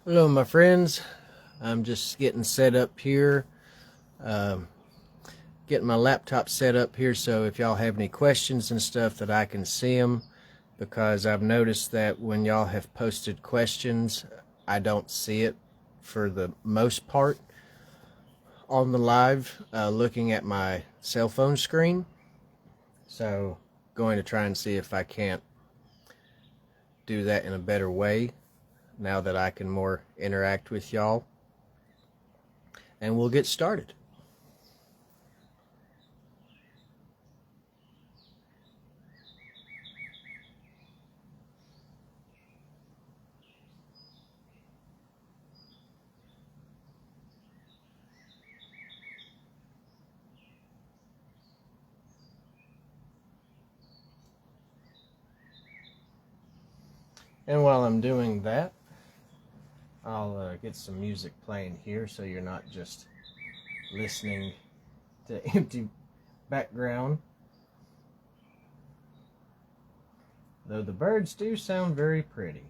Hello my friends, I'm just getting set up here, getting my laptop set up here so if y'all have any questions and stuff that I can see them, because I've noticed that when y'all have posted questions I don't see it for the most part on the live looking at my cell phone screen. So going to try and see if I can't do that in a better way now that I can more interact with y'all, and we'll get started. And while I'm doing that, I'll get some music playing here so you're not just listening to empty background. Though the birds do sound very pretty.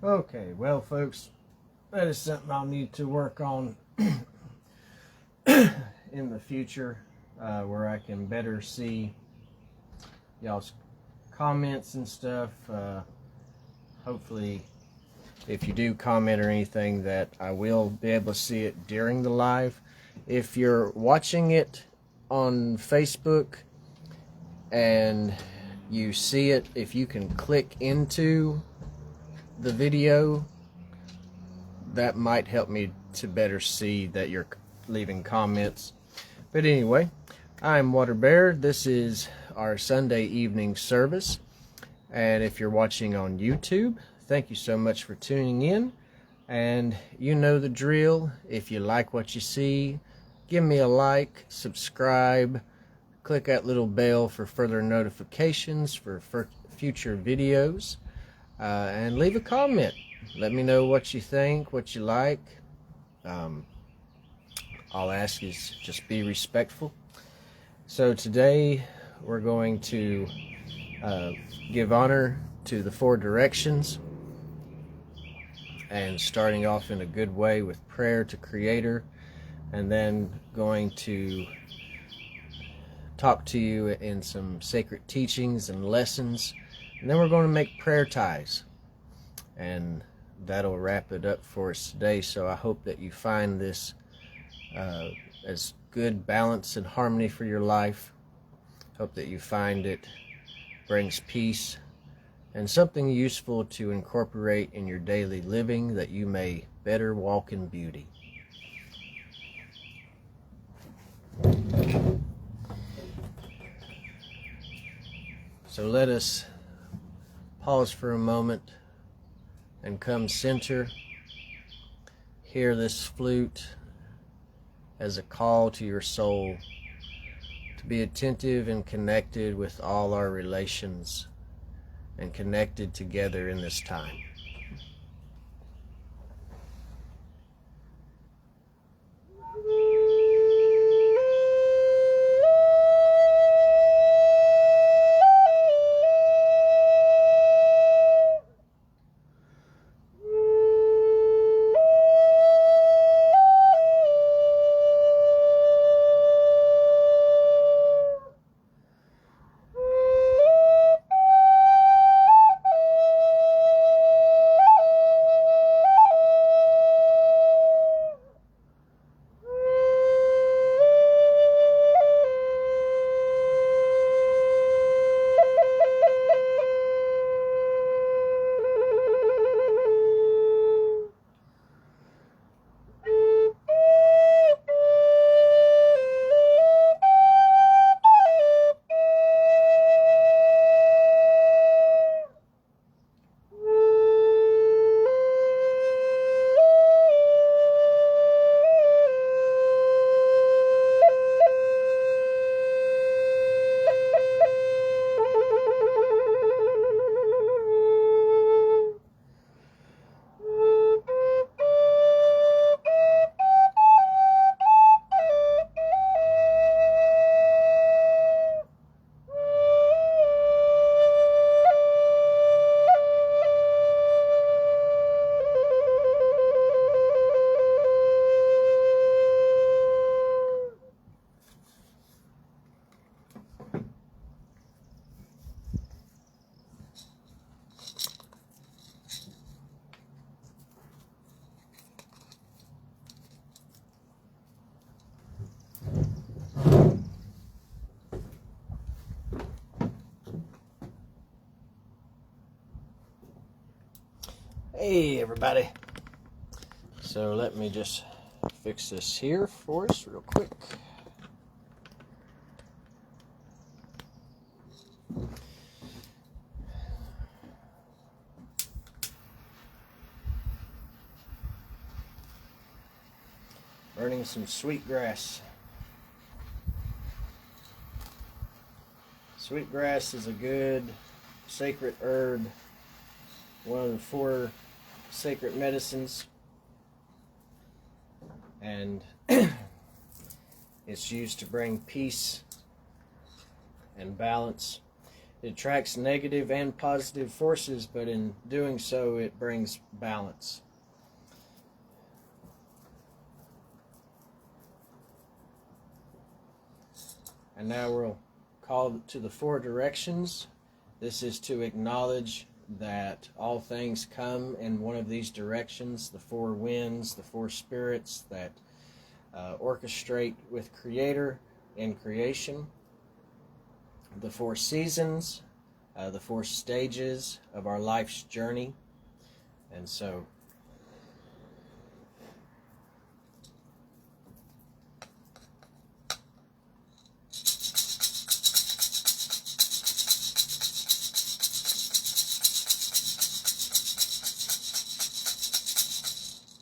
Okay, well folks, that is something I'll need to work on in the future, where I can better see y'all's comments and stuff. Hopefully if you do comment or anything, that I will be able to see it during the live. If you're watching it on Facebook and you see it, if you can click into the video, that might help me to better see that you're leaving comments. But anyway, I'm Water Bear. This is our Sunday evening service, and if you're watching on YouTube, thank you so much for tuning in. And you know the drill. If you like what you see, give me a like, subscribe, click that little bell for further notifications for future videos. And leave a comment. Let me know what you think, what you like. All I ask is just be respectful. So today we're going to give honor to the 4 directions and starting off in a good way with prayer to Creator, and then going to talk to you in some sacred teachings and lessons, and then we're going to make prayer ties, and that'll wrap it up for us today. So I hope that you find this as good balance and harmony for your life. Hope that you find it brings peace and something useful to incorporate in your daily living, that you may better walk in beauty. So let us pause for a moment and come center. Hear this flute as a call to your soul to be attentive and connected with all our relations and connected together in this time. Hey everybody, so let me just fix this here for us real quick. Burning some sweetgrass. Sweetgrass is a good sacred herb, one of the 4 sacred medicines, and it's used to bring peace and balance. It attracts negative and positive forces, but in doing so it brings balance. And now we'll call to the 4 directions. This is to acknowledge that all things come in one of these directions, the 4 winds, the 4 spirits that orchestrate with Creator in creation, the 4 seasons, the 4 stages of our life's journey. And so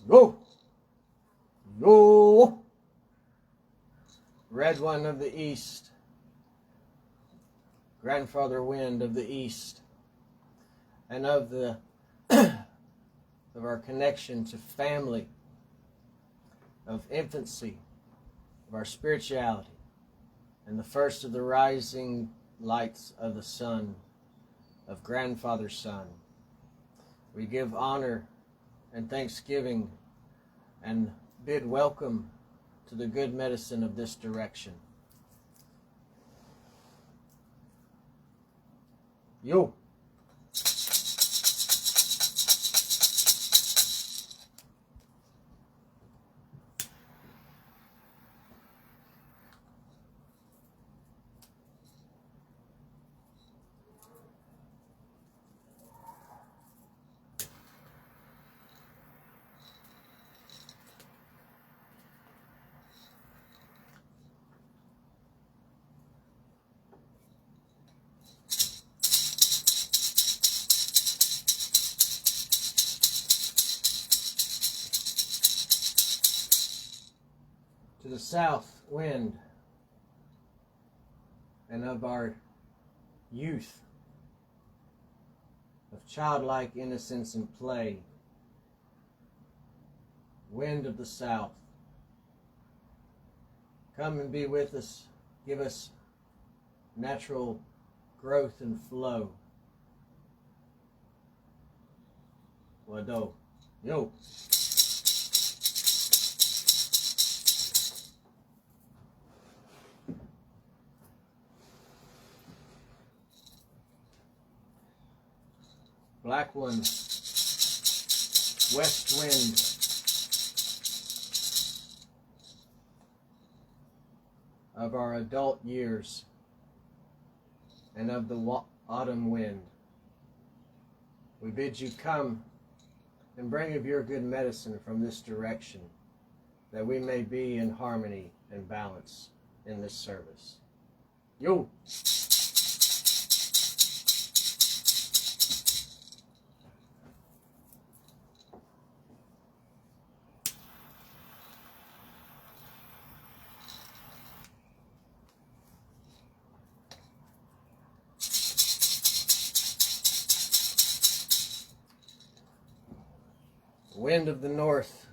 go, go, Red One of the East, Grandfather Wind of the East, and of the of our connection to family, of infancy, of our spirituality, and the first of the rising lights of the sun, of grandfather son. We give honor and thanksgiving and bid welcome to the good medicine of this direction. Yo! To the south wind and of our youth, of childlike innocence and play, wind of the south, come and be with us, give us natural growth and flow. Wado, yo. Black one, west wind, of our adult years and of the autumn wind, we bid you come and bring of your good medicine from this direction, that we may be in harmony and balance in this service. Yo! Wind of the north,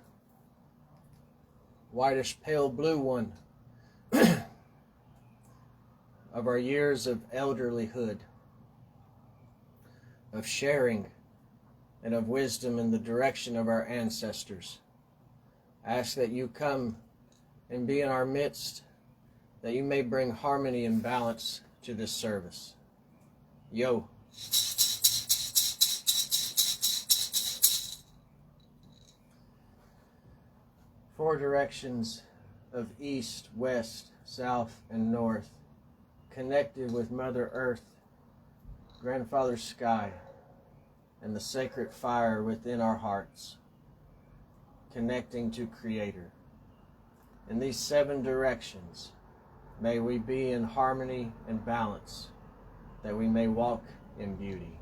whitish pale blue one, of our years of elderlyhood, of sharing and of wisdom in the direction of our ancestors. Ask that you come and be in our midst, that you may bring harmony and balance to this service. Yo. Four directions of east, west, south, and north, connected with Mother Earth, Grandfather Sky, and the sacred fire within our hearts, connecting to Creator. In these 7 directions, may we be in harmony and balance, that we may walk in beauty.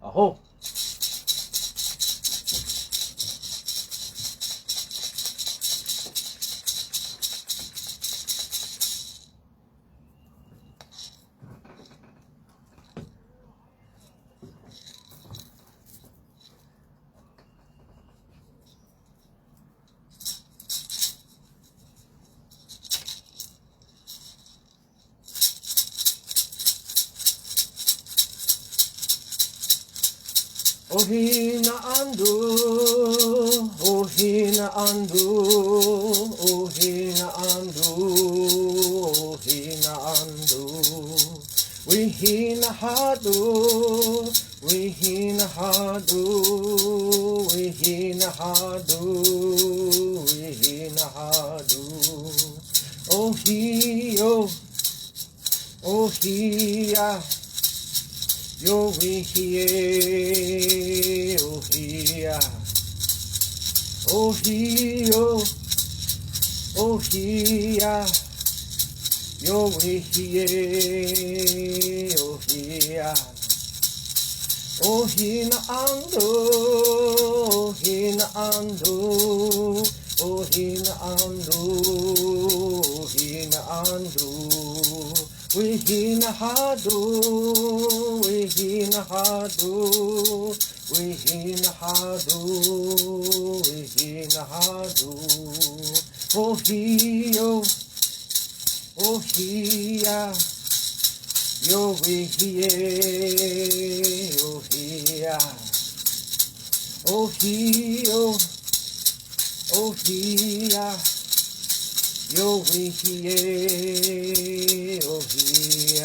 Aho! Ohina andu, ohina andu, ohina andu, ohina andu. Wihina hadu, wihina hadu, wihina hadu, wihina hadu. Ohio, ohia. Yo we here, oh here, oh here, oh here. Yo we here, oh here, oh hina ando, oh hina ando, oh hina ando, oh hina ando. We hina hadu, we hina hadu, we hina hadu, we hina hadu. Oh hio, oh hia, Yo we oh he oh he oh he yo we oh he.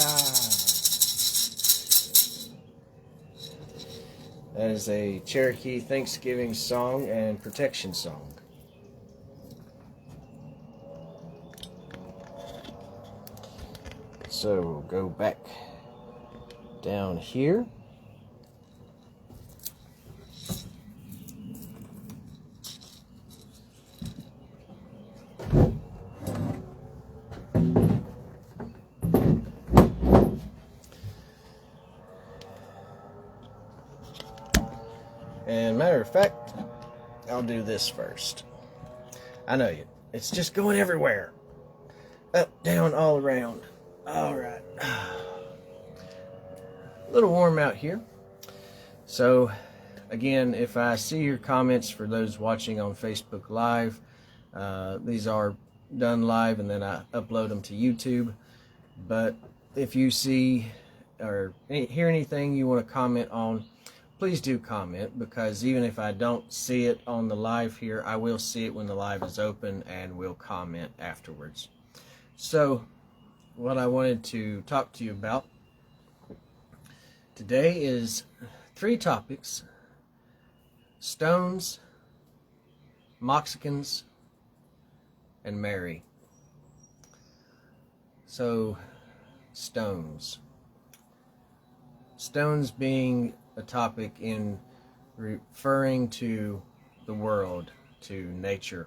That is a Cherokee Thanksgiving song and protection song. So go back down here. And matter of fact, I'll do this first. I know you. It's just going everywhere. Up, down, all around. All right. A little warm out here. So, again, if I see your comments for those watching on Facebook Live, these are done live and then I upload them to YouTube. But if you see or hear anything you want to comment on, please do comment, because even if I don't see it on the live here, I will see it when the live is open and will comment afterwards. So, what I wanted to talk to you about today is 3 topics: stones, Moccasins, and Mary. So, stones. Stones being a topic in referring to the world, to nature.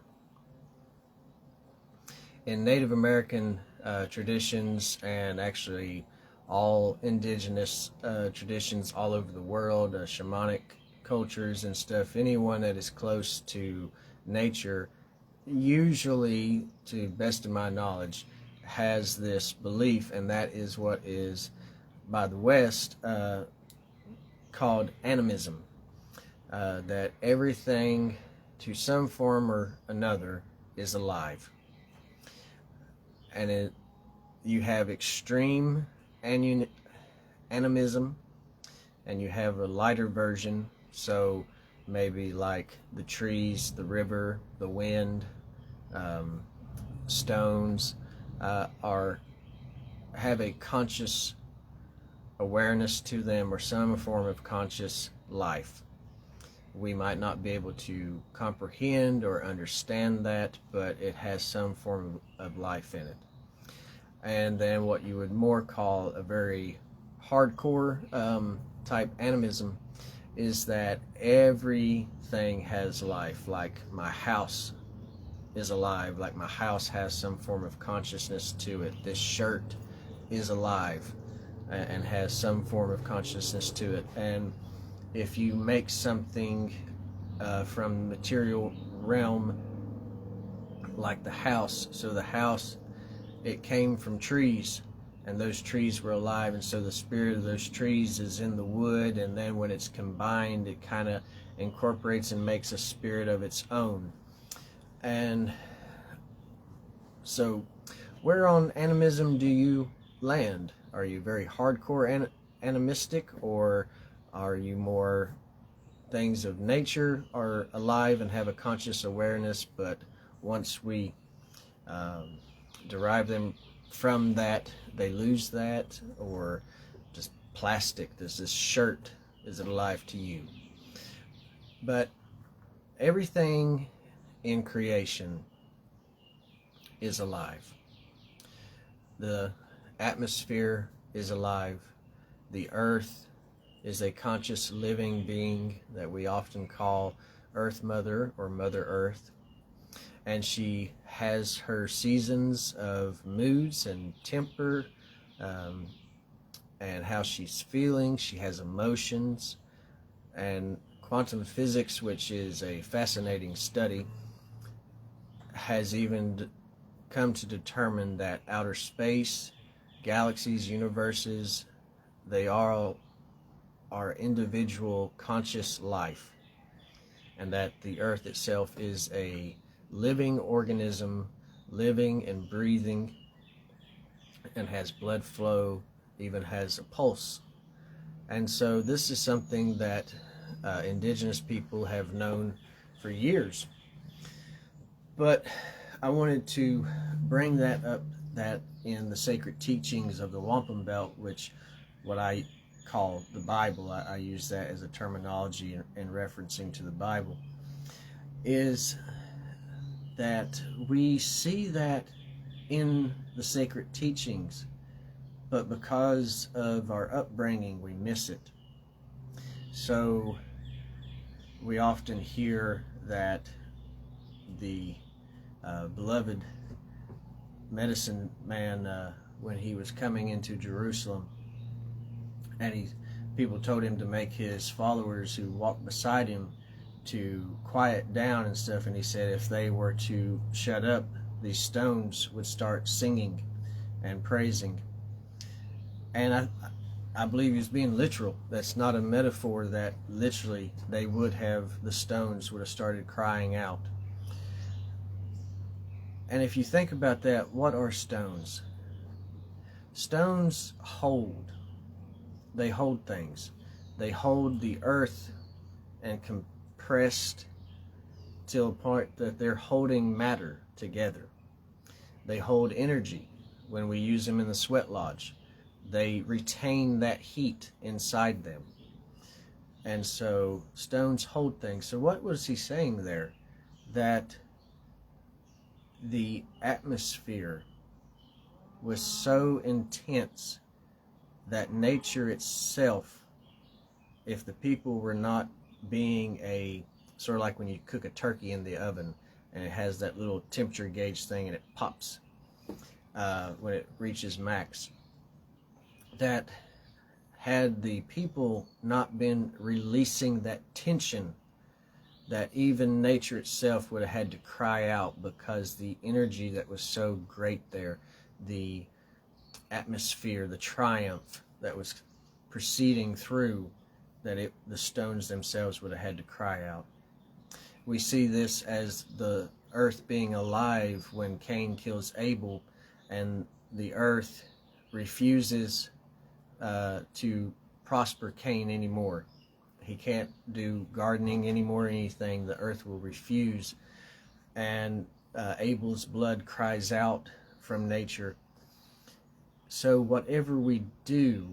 In Native American traditions, and actually all indigenous traditions all over the world, shamanic cultures and stuff, anyone that is close to nature, usually, to best of my knowledge, has this belief, and that is what is, by the West, called animism, that everything to some form or another is alive. And you have extreme animism, and you have a lighter version, so maybe like the trees, the river, the wind, stones have a conscious awareness to them, or some form of conscious life. We might not be able to comprehend or understand that, but it has some form of life in it. And then what you would more call a very hardcore type animism is that everything has life. Like my house is alive, like my house has some form of consciousness to it. This shirt is alive and has some form of consciousness to it. And if you make something from the material realm, like the house, so the house, it came from trees, and those trees were alive, and so the spirit of those trees is in the wood, and then when it's combined, it kind of incorporates and makes a spirit of its own. And so where on animism do you land? Are you very hardcore animistic, or are you more things of nature are alive and have a conscious awareness, but once we derive them from that, they lose that? Or just plastic, does this shirt, is it alive to you? But everything in creation is alive. The atmosphere is alive. The earth is a conscious living being that we often call Earth Mother or Mother Earth. And she has her seasons of moods and temper, and how she's feeling. She has emotions. And quantum physics, which is a fascinating study, has even come to determine that outer space, galaxies, universes, they all are individual conscious life, and that the earth itself is a living organism, living and breathing, and has blood flow even has a pulse. And so this is something that indigenous people have known for years. But I wanted to bring that up, that in the sacred teachings of the Wampum Belt, which what I call the Bible, I use that as a terminology in referencing to the Bible, is that we see that in the sacred teachings, but because of our upbringing, we miss it. So we often hear that the beloved medicine man, when he was coming into Jerusalem, and people told him to make his followers who walked beside him to quiet down and stuff, and he said if they were to shut up, these stones would start singing and praising. And I believe he's being literal. That's not a metaphor, that literally they would have, the stones would have started crying out. And if you think about that, what are stones? Stones hold. They hold things. They hold the earth and compressed till a point that they're holding matter together. They hold energy when we use them in the sweat lodge. They retain that heat inside them. And so stones hold things. So what was he saying there? That the atmosphere was so intense that nature itself, if the people were not being a, sort of like when you cook a turkey in the oven and it has that little temperature gauge thing and it pops when it reaches max, that had the people not been releasing that tension, that even nature itself would have had to cry out, because the energy that was so great there, the atmosphere, the triumph that was proceeding through, that the stones themselves would have had to cry out. We see this as the earth being alive when Cain kills Abel, and the earth refuses to prosper Cain anymore. He can't do gardening anymore, anything. The earth will refuse, and Abel's blood cries out from nature. So whatever we do,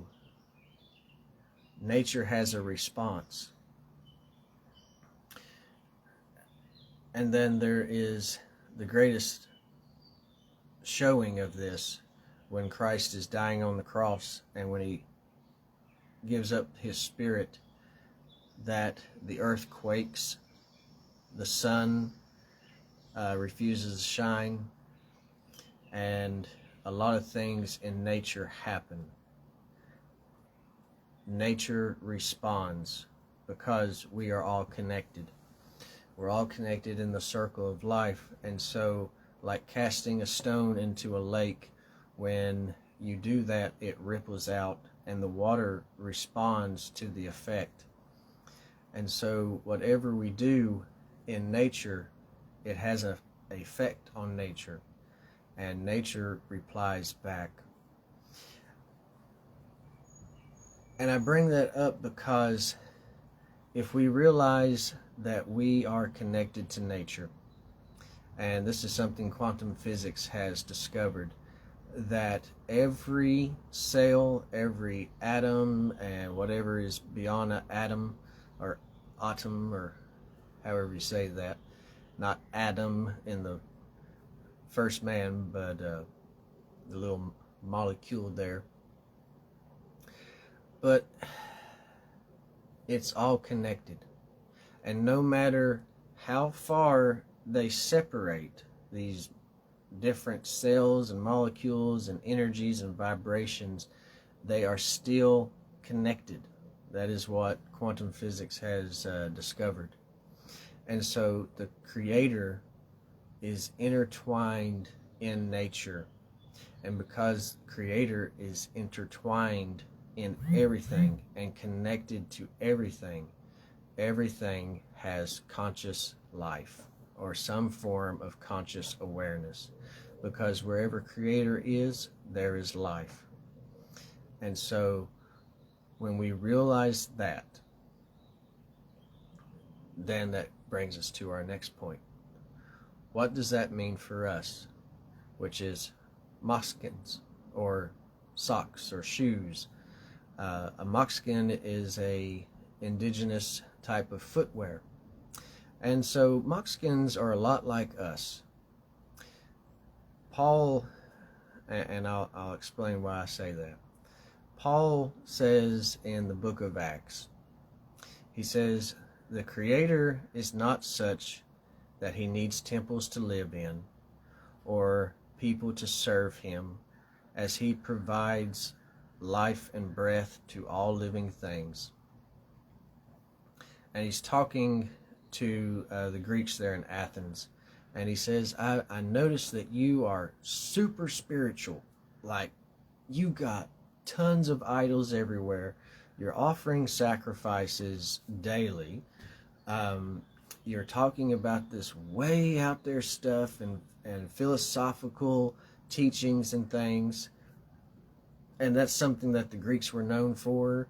nature has a response. And then there is the greatest showing of this when Christ is dying on the cross, and when he gives up his spirit, that the earth quakes, the sun refuses to shine, and a lot of things in nature happen. Nature responds because we are all connected. We're all connected in the circle of life. And so, like casting a stone into a lake, when you do that, it ripples out and the water responds to the effect. And so whatever we do in nature, it has an effect on nature, and nature replies back. And I bring that up because if we realize that we are connected to nature, and this is something quantum physics has discovered, that every cell, every atom, and whatever is beyond an atom, or atom, or however you say that, not Adam in the first man, but the little molecule there, but it's all connected. And no matter how far they separate, these different cells and molecules and energies and vibrations, they are still connected. That is what quantum physics has discovered. And so the Creator is intertwined in nature. And because Creator is intertwined in everything and connected to everything, everything has conscious life or some form of conscious awareness. Because wherever Creator is, there is life. And so when we realize that, then that brings us to our next point. What does that mean for us? Which is moccasins, or socks, or shoes. A moccasin is a indigenous type of footwear. And so moccasins are a lot like us. Paul, and I'll explain why I say that. Paul says in the book of Acts, he says, the Creator is not such that he needs temples to live in or people to serve him, as he provides life and breath to all living things. And he's talking to the Greeks there in Athens, and he says, I noticed that you are super spiritual. Like, you got tons of idols everywhere. You're offering sacrifices daily. You're talking about this way out there stuff and philosophical teachings and things. And that's something that the Greeks were known for.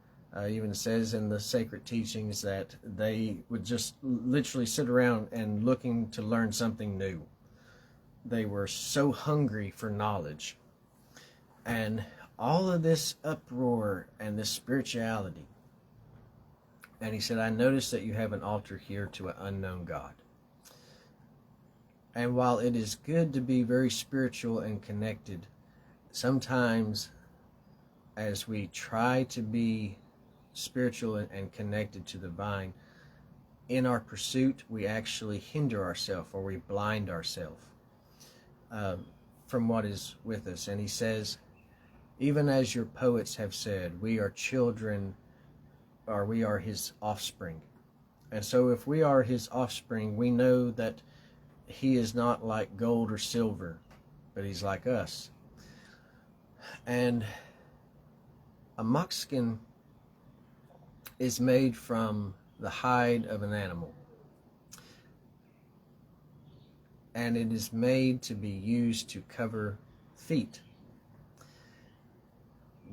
Even says in the sacred teachings that they would just literally sit around and looking to learn something new. They were so hungry for knowledge. And all of this uproar and this spirituality. And he said, I noticed that you have an altar here to an unknown God. And while it is good to be very spiritual and connected, sometimes as we try to be spiritual and connected to the divine, in our pursuit, we actually hinder ourselves, or we blind ourselves from what is with us. And he says, even as your poets have said, we are children, or we are his offspring. And so if we are his offspring, we know that he is not like gold or silver, but he's like us. And a moccasin is made from the hide of an animal. And it is made to be used to cover feet.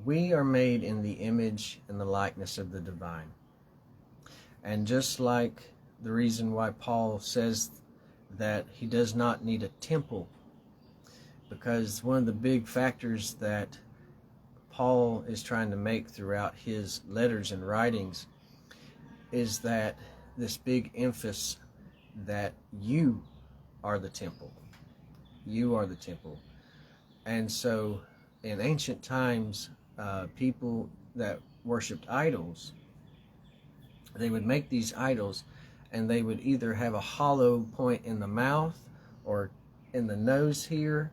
We are made in the image and the likeness of the divine. And just like the reason why Paul says that he does not need a temple, because one of the big factors that Paul is trying to make throughout his letters and writings is that this big emphasis that you are the temple. You are the temple. And so in ancient times, people that worshipped idols, they would make these idols, and they would either have a hollow point in the mouth or in the nose here.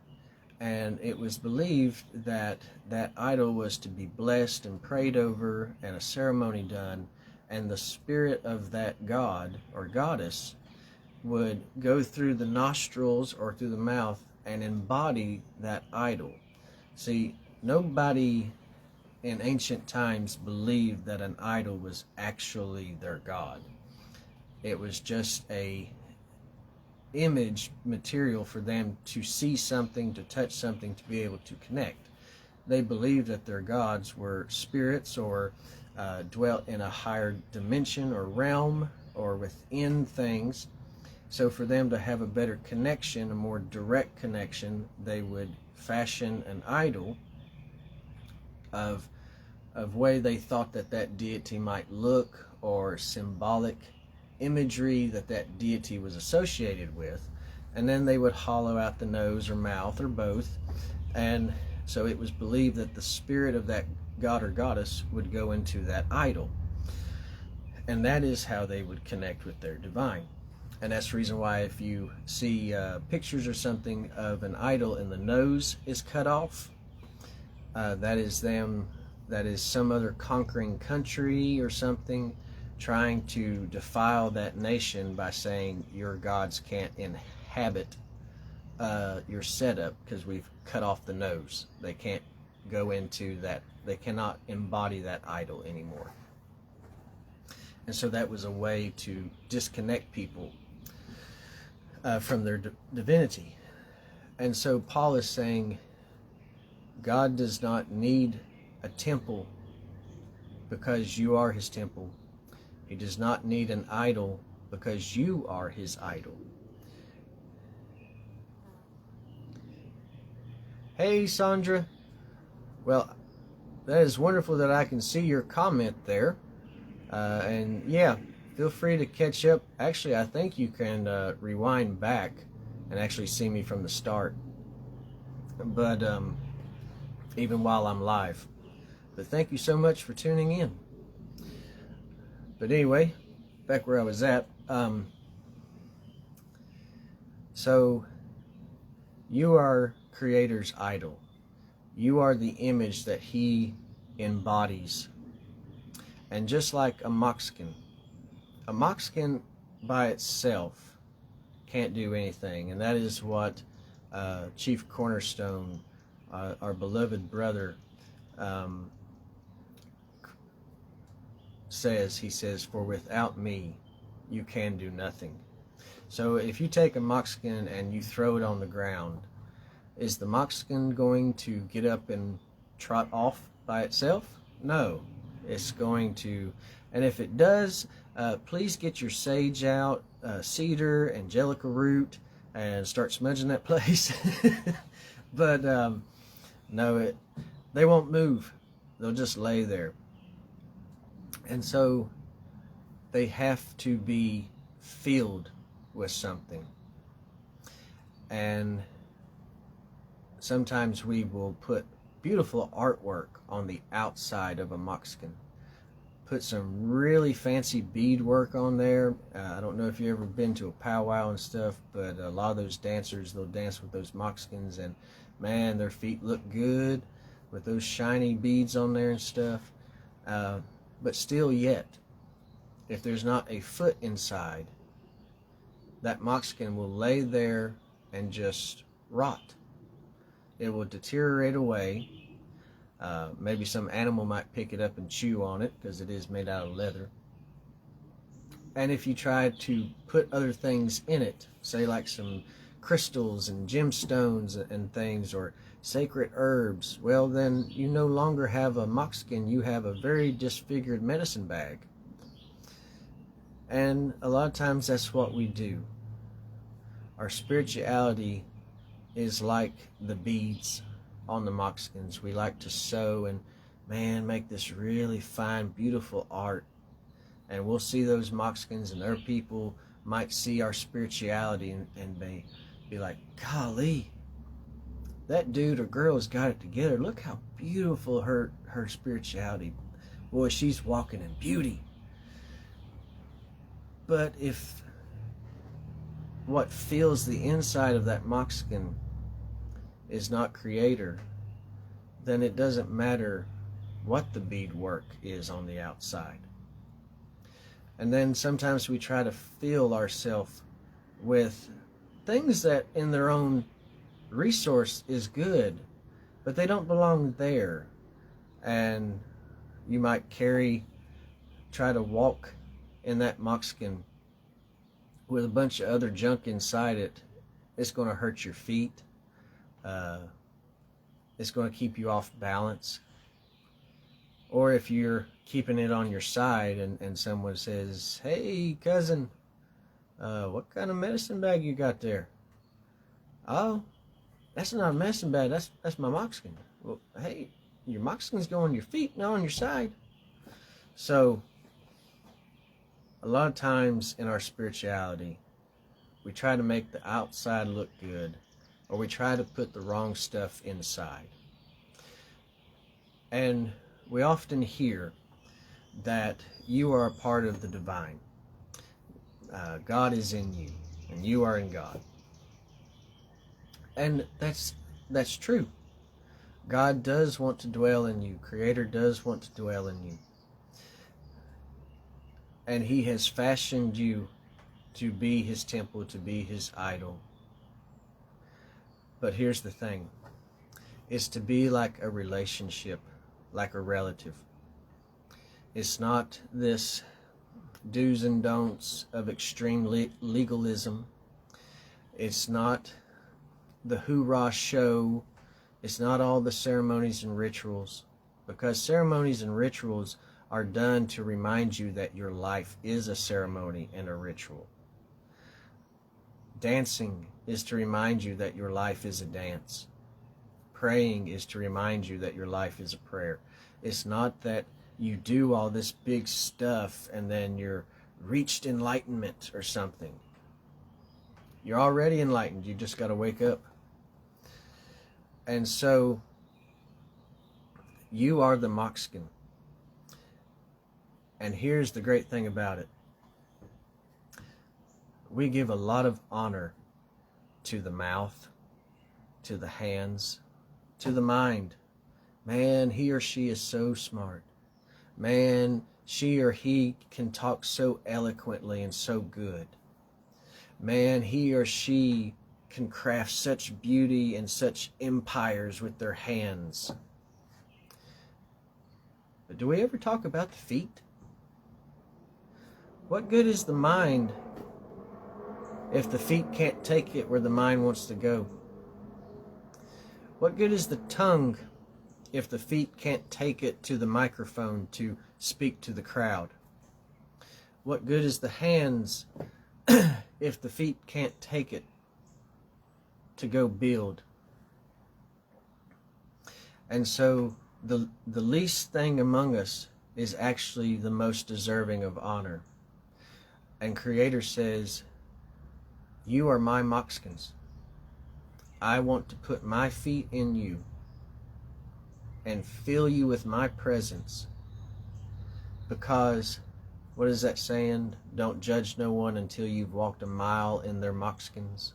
And it was believed that that idol was to be blessed and prayed over and a ceremony done, and the spirit of that god or goddess would go through the nostrils or through the mouth and embody that idol. See, nobody in ancient times believed that an idol was actually their god. It was just a image material for them to see something, to touch something, to be able to connect. They believed that their gods were spirits, or dwelt in a higher dimension or realm, or within things. So for them to have a better connection, a more direct connection, they would fashion an idol of way they thought that that deity might look, or symbolic imagery that that deity was associated with, and then they would hollow out the nose or mouth or both, and so it was believed that the spirit of that god or goddess would go into that idol, and that is how they would connect with their divine. And that's the reason why if you see pictures or something of an idol and the nose is cut off, that is some other conquering country or something trying to defile that nation by saying your gods can't inhabit your setup because we've cut off the nose. They can't go into that. They cannot embody that idol anymore. And so that was a way to disconnect people from their divinity. And so Paul is saying God does not need a temple because you are his temple. He does not need an idol because you are his idol. Hey, Sandra. Well, that is wonderful that I can see your comment there. And yeah, feel free to catch up. Actually, I think you can rewind back and actually see me from the start. But even while I'm live. But thank you so much for tuning in. But anyway, back where I was at. So, you are Creator's idol. You are the image that he embodies. And just like a Moccassin by itself can't do anything. And that is what Chief Cornerstone, our beloved brother, says. He says, "For without me, you can do nothing." So if you take a Moccassin and you throw it on the ground, is the Moccassin going to get up and trot off by itself? No. It's going to, and if it does, please get your sage out, cedar, angelica root, and start smudging that place. But no, they won't move. They'll just lay there. And so they have to be filled with something. And sometimes we will put beautiful artwork on the outside of a Moccassin. Put some really fancy beadwork on there. I don't know if you've ever been to a powwow and stuff, but a lot of those dancers, they'll dance with those Moccasins, and man, their feet look good with those shiny beads on there and stuff. But still yet, if there's not a foot inside, that Moccassin will lay there and just rot. It will deteriorate away. Maybe some animal might pick it up and chew on it because it is made out of leather. And if you try to put other things in it, say like some crystals and gemstones and things, or sacred herbs, well then you no longer have a Moccassin, you have a very disfigured medicine bag. And a lot of times that's what we do. Our spirituality is like the beads on the Moccasins. We like to sew and, man, make this really fine, beautiful art. And we'll see those Moccasins, and their people might see our spirituality and be like, golly, that dude or girl has got it together. Look how beautiful her spirituality. Boy, she's walking in beauty. But if what fills the inside of that Moccassin is not Creator, then it doesn't matter what the beadwork is on the outside. And then sometimes we try to fill ourselves with things that in their own resource is good, but they don't belong there. And you might try to walk in that Moccassin with a bunch of other junk inside it. It's going to hurt your feet. It's going to keep you off balance. Or if you're keeping it on your side and someone says, "Hey cousin, what kind of medicine bag you got there?" "Oh, that's not a medicine bag, that's my Moccassin." "Well, hey, your Moccasin's go on your feet, not on your side." So a lot of times in our spirituality, we try to make the outside look good, or we try to put the wrong stuff inside. And we often hear that you are a part of the divine. God is in you, and you are in God. And that's true. God does want to dwell in you. Creator does want to dwell in you. And He has fashioned you to be His temple, to be His idol. But here's the thing. It's to be like a relationship, like a relative. It's not this do's and don'ts of extreme legalism. It's not the hoorah show. It's not all the ceremonies and rituals. because ceremonies and rituals are done to remind you that your life is a ceremony and a ritual. Dancing is to remind you that your life is a dance. Praying is to remind you that your life is a prayer. It's not that you do all this big stuff and then you're reached enlightenment or something. You're already enlightened. You just got to wake up. And so you are the Moccasin. And here's the great thing about it. We give a lot of honor to the mouth, to the hands, to the mind. Man, he or she is so smart. Man, she or he can talk so eloquently and so good. Man, he or she can craft such beauty and such empires with their hands. But do we ever talk about the feet? What good is the mind if the feet can't take it where the mind wants to go? What good is the tongue if the feet can't take it to the microphone to speak to the crowd? What good is the hands if the feet can't take it to go build? And so the least thing among us is actually the most deserving of honor. And Creator says, you are my Moccasins. I want to put my feet in you and fill you with my presence. Because, what is that saying? Don't judge no one until you've walked a mile in their moccasins,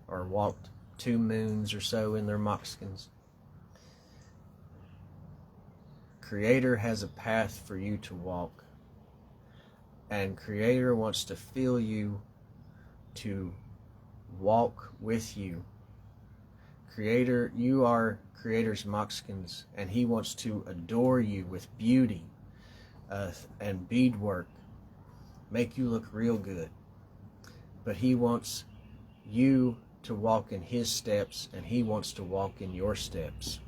or walked 2 moons or so in their moccasins. Creator has a path for you to walk. And Creator wants to fill you to walk with you. Creator, you are Creator's Moccasins, and He wants to adore you with beauty and beadwork, make you look real good. But He wants you to walk in His steps, and He wants to walk in your steps.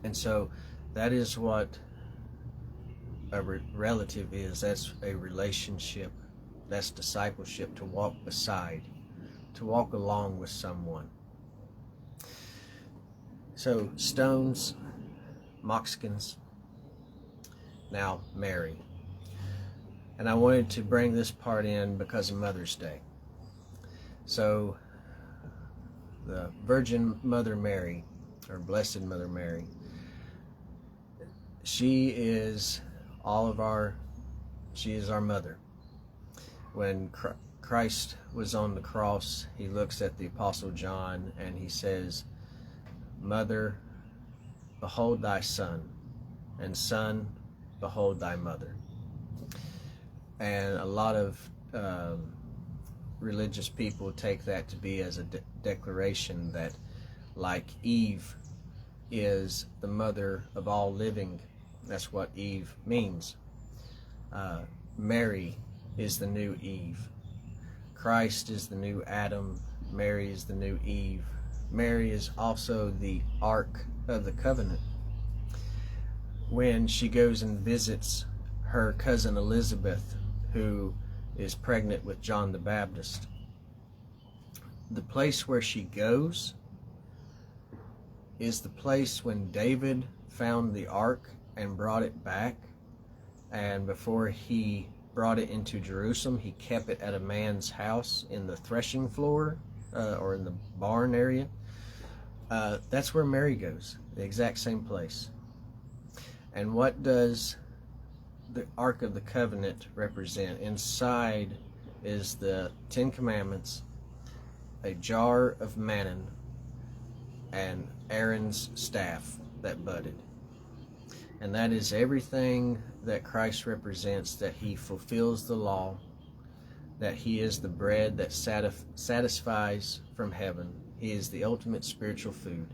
And so that is what a relative is. That's a relationship. That's discipleship, to walk beside, to walk along with someone. So, stones, Moccasins, now Mary. And I wanted to bring this part in because of Mother's Day. So, the Virgin Mother Mary, or Blessed Mother Mary, she is she is our mother. When Christ was on the cross, He looks at the Apostle John and He says, Mother, behold thy son, and son, behold thy mother. And a lot of religious people take that to be as a declaration that, like Eve is the mother of all living, that's what Eve means. Mary is the new Eve. Christ is the new Adam. Mary is the new Eve. Mary is also the Ark of the Covenant. When she goes and visits her cousin Elizabeth, who is pregnant with John the Baptist, the place where she goes is the place when David found the Ark and brought it back. And before he brought it into Jerusalem, he kept it at a man's house in the threshing floor or in the barn area. That's where Mary goes, the exact same place. And what does the Ark of the Covenant represent? Inside is the 10 Commandments, a jar of manna, and Aaron's staff that budded. And that is everything that Christ represents, that He fulfills the law, that He is the bread that satisfies from heaven. He is the ultimate spiritual food.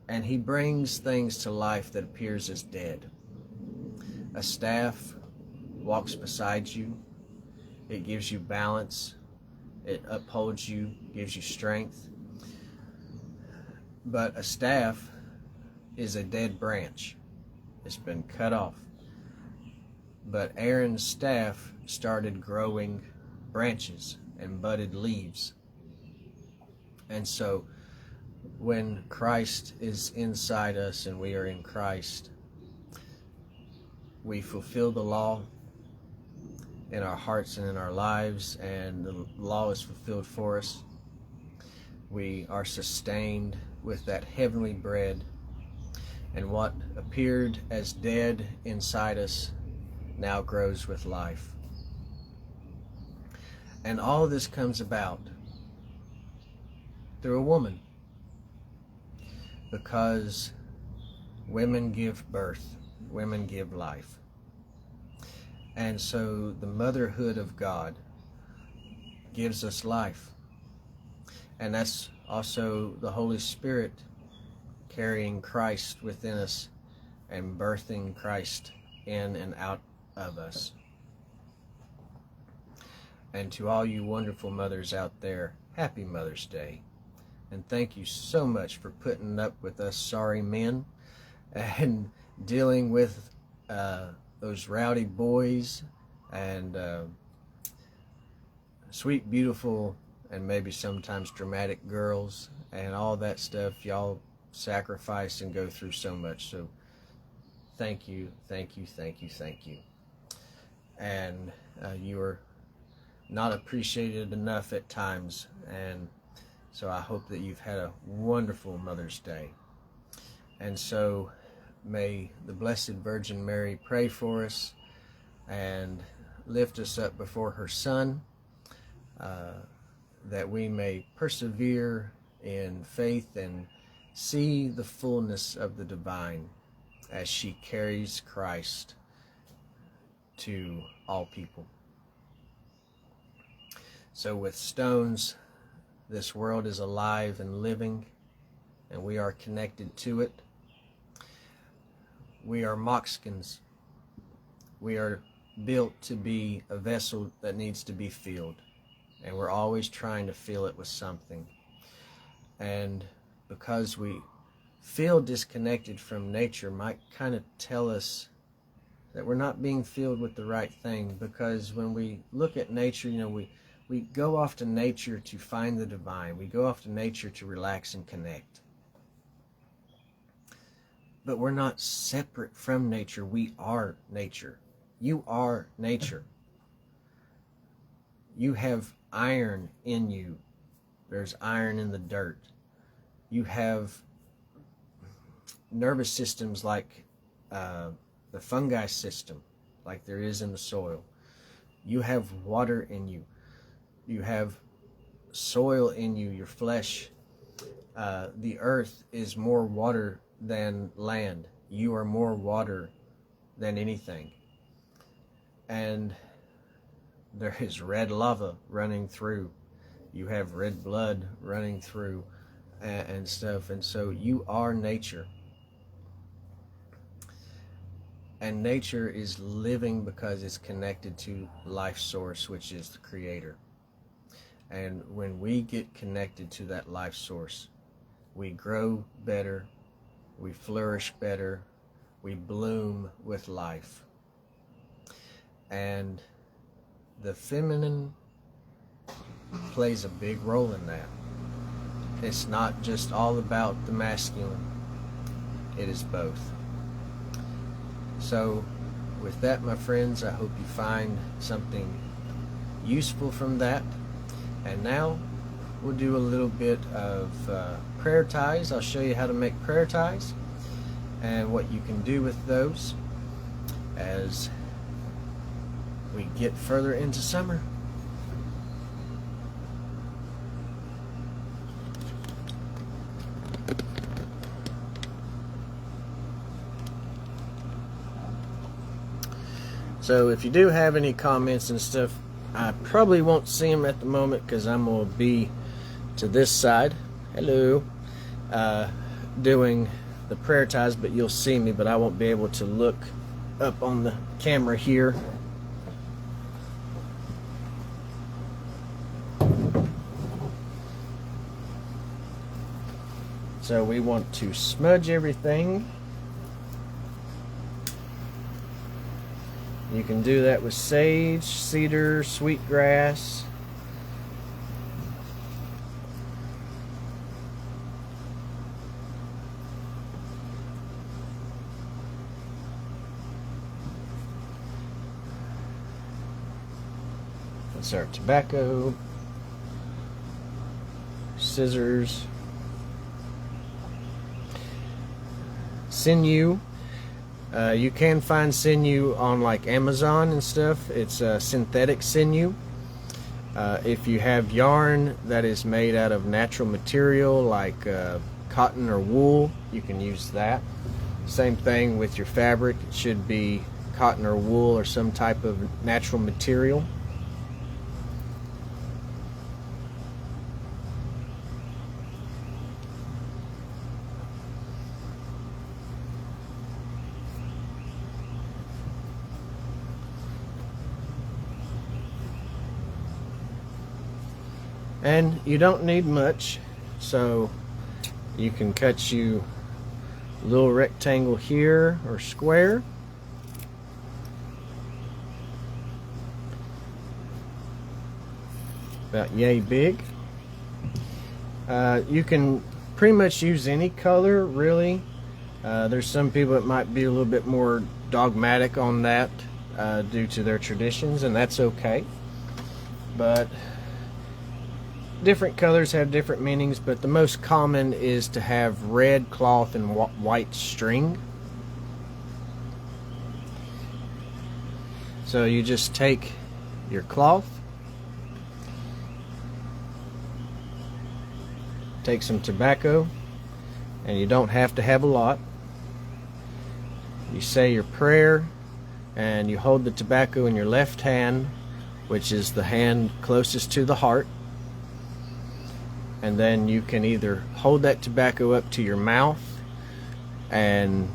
And He brings things to life that appears as dead. A staff walks beside you. It gives you balance. It upholds you, gives you strength. But a staff is a dead branch. It's been cut off. But Aaron's staff started growing branches and budded leaves. And so when Christ is inside us and we are in Christ, we fulfill the law in our hearts and in our lives, and the law is fulfilled for us. We are sustained with that heavenly bread, and what appeared as dead inside us now grows with life. And all of this comes about through a woman, because women give birth, women give life. And so the motherhood of God gives us life. And that's also the Holy Spirit carrying Christ within us and birthing Christ in and out of us. And to all you wonderful mothers out there, happy Mother's Day. And thank you so much for putting up with us sorry men and dealing with those rowdy boys and sweet, beautiful, and maybe sometimes dramatic girls and all that stuff. Y'all sacrifice and go through so much. So thank you, thank you, thank you, thank you. And you are not appreciated enough at times, and so I hope that you've had a wonderful Mother's Day. And so may the Blessed Virgin Mary pray for us and lift us up before her Son, that we may persevere in faith and see the fullness of the divine as she carries Christ to all people. So with stones, this world is alive and living, and we are connected to it. We are Moccasins. We are built to be a vessel that needs to be filled, and we're always trying to fill it with something. And because we feel disconnected from nature might kind of tell us that we're not being filled with the right thing, because when we look at nature, we go off to nature to find the divine. We go off to nature to relax and connect. But we're not separate from nature. We are nature. You are nature. You have iron in you. There's iron in the dirt. You have nervous systems like the fungi system, like there is in the soil. You have water in you. You have soil in you, your flesh. The earth is more water than land. You are more water than anything. And there is red lava running through. You have red blood running through and stuff. And so you are nature. And nature is living because it's connected to life source, which is the Creator. And when we get connected to that life source, we grow better, we flourish better, we bloom with life. And the feminine plays a big role in that. It's not just all about the masculine, it is both. So with that, my friends, I hope you find something useful from that. And now we'll do a little bit of prayer ties. I'll show you how to make prayer ties and what you can do with those as we get further into summer. So if you do have any comments and stuff, I probably won't see them at the moment because I'm going to be to this side, hello, doing the prayer ties, but you'll see me, but I won't be able to look up on the camera here. So we want to smudge everything. You can do that with sage, cedar, sweetgrass. That's our tobacco, scissors, sinew. You can find sinew on like Amazon and stuff. It's synthetic sinew. If you have yarn that is made out of natural material like cotton or wool, you can use that. Same thing with your fabric. It should be cotton or wool or some type of natural material. And you don't need much, so you can cut you a little rectangle here or square. About yay big. You can pretty much use any color, really. There's some people that might be a little bit more dogmatic on that due to their traditions, and that's okay. But different colors have different meanings, but the most common is to have red cloth and white string. So you just take your cloth, take some tobacco, and you don't have to have a lot. You say your prayer, and you hold the tobacco in your left hand, which is the hand closest to the heart. And then you can either hold that tobacco up to your mouth and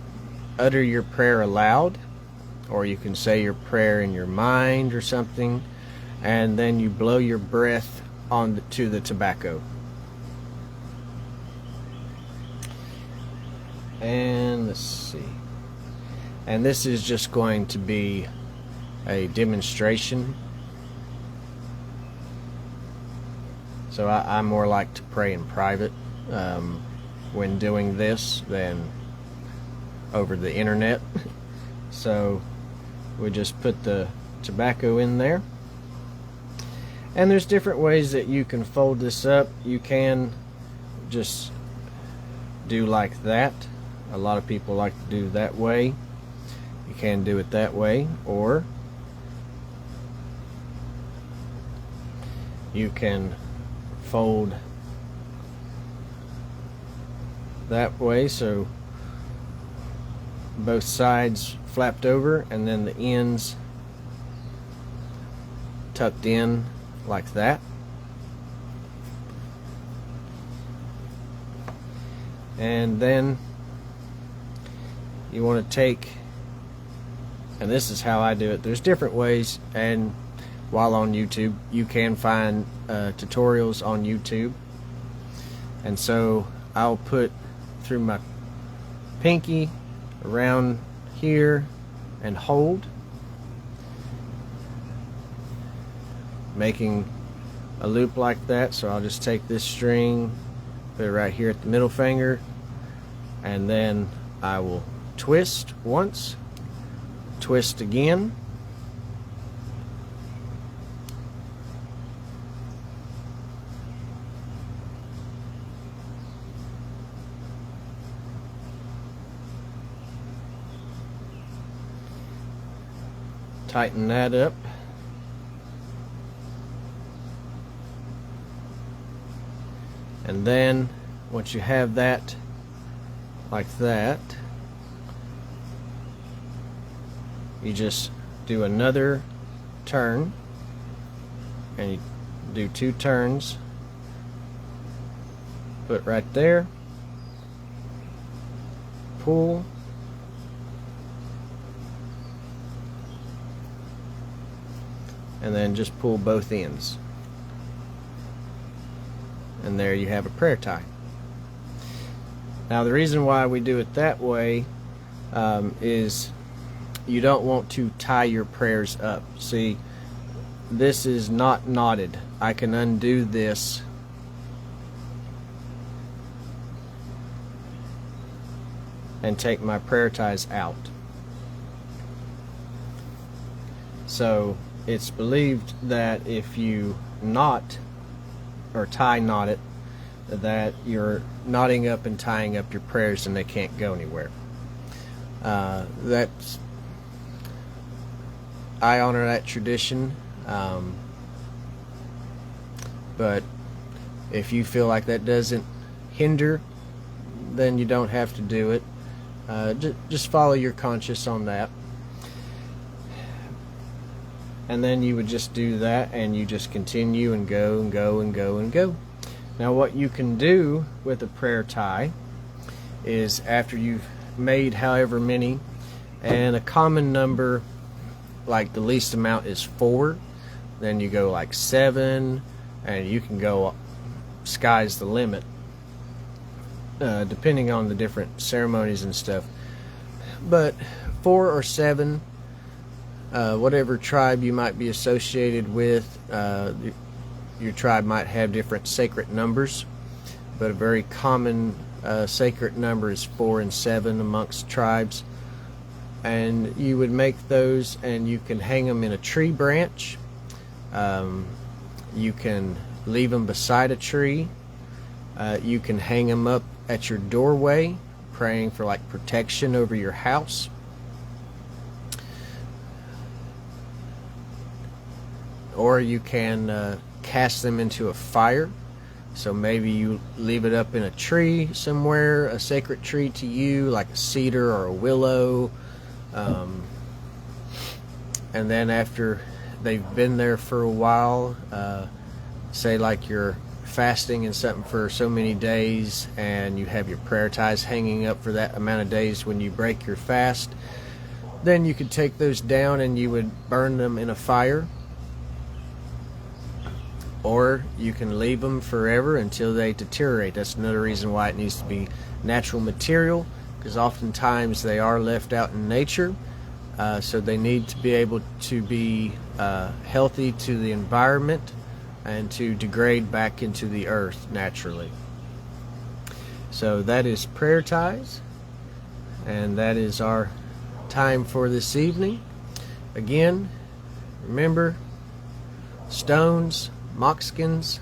utter your prayer aloud, or you can say your prayer in your mind or something, and then you blow your breath to the tobacco. And let's see. And this is just going to be a demonstration. So I more like to pray in private when doing this than over the internet. So we just put the tobacco in there. And there's different ways that you can fold this up. You can just do like that. A lot of people like to do that way. You can do it that way, or you can fold that way, so both sides flapped over and then the ends tucked in like that. And then you want to take, and this is how I do it. There's different ways, and while on YouTube you can find tutorials on YouTube. And so I'll put through my pinky around here and hold, making a loop like that. So I'll just take this string, put it right here at the middle finger, and then I will twist once, twist again, tighten that up, and then once you have that like that, you just do another turn, and you do 2 turns, put right there, pull, and then just pull both ends, and there you have a prayer tie. Now the reason why we do it that way is you don't want to tie your prayers up. See, this is not knotted. I can undo this and take my prayer ties out. So it's believed that if you knot or knot it, that you're knotting up and tying up your prayers and they can't go anywhere. That's, I honor that tradition, but if you feel like that doesn't hinder, then you don't have to do it. Just follow your conscience on that. And then you would just do that, and you just continue and go and go and go and go. Now what you can do with a prayer tie is, after you've made however many, and a common number, like the least amount is 4, then you go like 7, and you can go, sky's the limit, depending on the different ceremonies and stuff. But 4 or 7, whatever tribe you might be associated with, your tribe might have different sacred numbers, but a very common sacred number is 4 and 7 amongst tribes. And you would make those, and you can hang them in a tree branch. You can leave them beside a tree. You can hang them up at your doorway, praying for like protection over your house. Or you can cast them into a fire. So maybe you leave it up in a tree somewhere, a sacred tree to you, like a cedar or a willow. And then after they've been there for a while, say like you're fasting and something for so many days, and you have your prayer ties hanging up for that amount of days when you break your fast, then you could take those down and you would burn them in a fire. Or you can leave them forever until they deteriorate. That's another reason why it needs to be natural material, because oftentimes they are left out in nature, so they need to be able to be healthy to the environment and to degrade back into the earth naturally. So that is prayer ties, and that is our time for this evening. Again, remember, stones, Moccasins,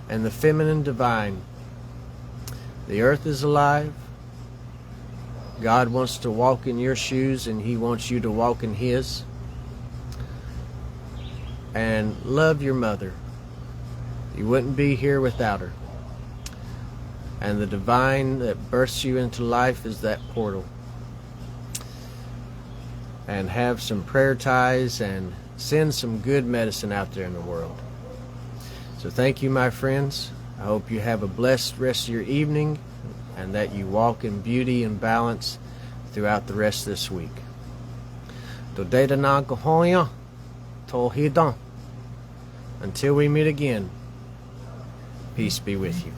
and the feminine divine. The earth is alive. God wants to walk in your shoes, and He wants you to walk in His. And love your mother. You wouldn't be here without her. And the divine that births you into life is that portal. And have some prayer ties and send some good medicine out there in the world. So thank you, my friends. I hope you have a blessed rest of your evening, and that you walk in beauty and balance throughout the rest of this week. Until we meet again, peace be with you.